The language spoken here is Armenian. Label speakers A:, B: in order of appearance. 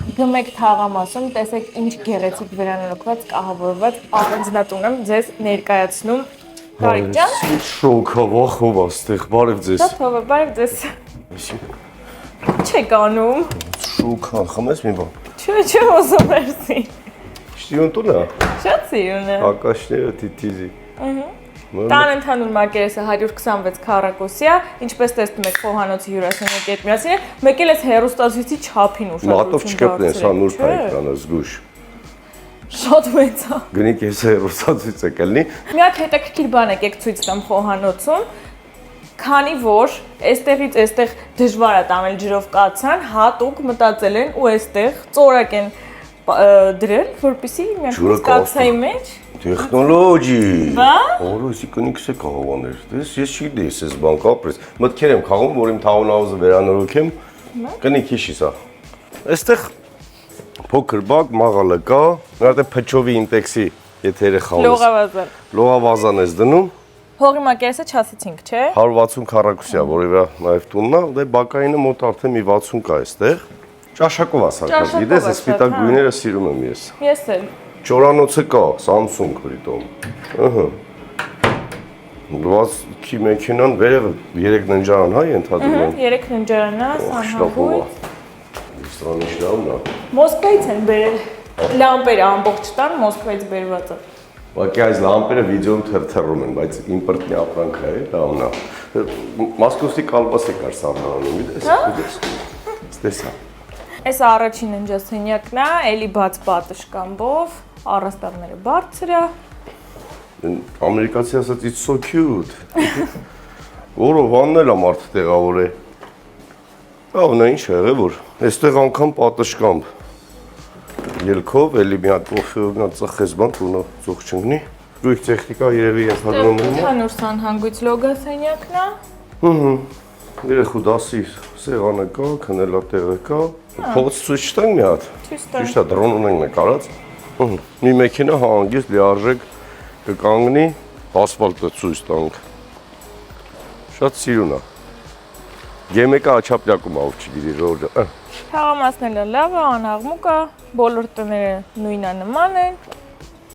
A: Գմեք թաղամասում, տեսեք ինչ գեղեցիկ վերանորոգված կահավորված առանձնատուն եմ ձեզ ներկայացնում Կարիկ ջան։
B: Շոկա վախով աստեղ, բարև ձեզ։
A: Դա թողը, բարև ձեզ։ Չեք անում։
B: Շոկա, խմես մի բան։
A: Չէ, ոզում երսի։
B: Շտիուն տունը։
A: Շատ սիրուն է։
B: Հակաշները տիտիզի։
A: Տան ընդհանուր մակերեսը 126 քառակուսի է, ինչպես տեսնում եք խոհանոցի հյուրասենյակի հետ միասին է, մեկ էլ էս հեռուստացույցի չափին
B: Մատով չկպնես, հա նուրբ է էկրանը զգուշ։
A: Շատ մեծ է։
B: Գնիկ ես հեռուստացույց է կլնի։
A: Մի հատ հետաքրքիր բան եկեք ցույց տամ խոհանոցում, քանի որ այստեղից այստեղ դժվար է տանել ջրով կացան, հատուկ մտածել են ու այստեղ ծորակ են դրել, որպեսզի միանգամից կացայի մեջ
B: Տեխնոլոգի։
A: Բա։
B: Օրոսի կնիքս է կահованեր։ Դες ես չգիտեի ես բան կապրես։ Մտքեր եմ խաղում, որ իմ թաղոնավոզը վերանորոգեմ։ Կնիկ հիշի սա։ Այստեղ փոքր բակ մաղալը կա, նույնիսկ փչովի ինտեքսի եթերը խաղում։
A: լողավազան։
B: Լողավազան ես դնում։
A: Հողի մակերեսը չասեցինք, չէ։
B: 160 քառակուսի է, որի վրա նաև տունն է, դե բակայինը մոտ արդեն մի 60 կա այստեղ։ Ճաշակով է սարքած, գիտես, այս սպիտակ գույները սիրում եմ ես։
A: Ես էլ։
B: Ճորանոցը կա, Samsung պրիտոմ։ Ըհը։ Լուազքի մեքենան վերևը 3 ննջարան, հա, ենթադրում եմ։
A: 3 ննջարանա, սանհագույց։
B: Սրանիշ լավն է։
A: Մոսկվայից են բերել։ Լամպերը ամբողջ տան Մոսկվայից բերված է։
B: Ուղղակի այս լամպերը վիդեոում թրթռում են, բայց իմպորտնի ապրանք է, լավն է։ Մոսկովի կալպաս է կար սառնանում, գիտես։ Ստեսա։
A: Այս առաջին ննջասենյակն է, էլի բաց պատշգամբով, առաստաղները բարձր է։
B: Ամերիկացի ասած it's so cute։ Որով վաննել է մարդը տեղավոր է։ Լավն է, ինչ է եղել, որ այստեղ անգամ պատշգամբ։ Ելքով էլի մի հատ կոֆեով մի հատ ծխես բան տունը ծուխ չընկնի։ Դույք տեխնիկա երևի ենթադրում եմ։
A: Ընդհանուր սանհանգույց լոգասենյակն է։
B: Երեխու դասի սեղանը կա, քնելատեղը կա։ Փողոց ցույց տանք մի հատ։ Ճիշտ է, դրոն ունենք նկարած։ Մի մեքենա հանգիստ լիարժեք կկանգնի, ասֆալտը ցույց տանք։ Շատ սիրուն է։ Գեմեկը աչափյակում ով չգիտի Ժորժը։
A: Թաղամասն էլ լավ է, անաղմուկ է, բոլոր տները նույնանման են։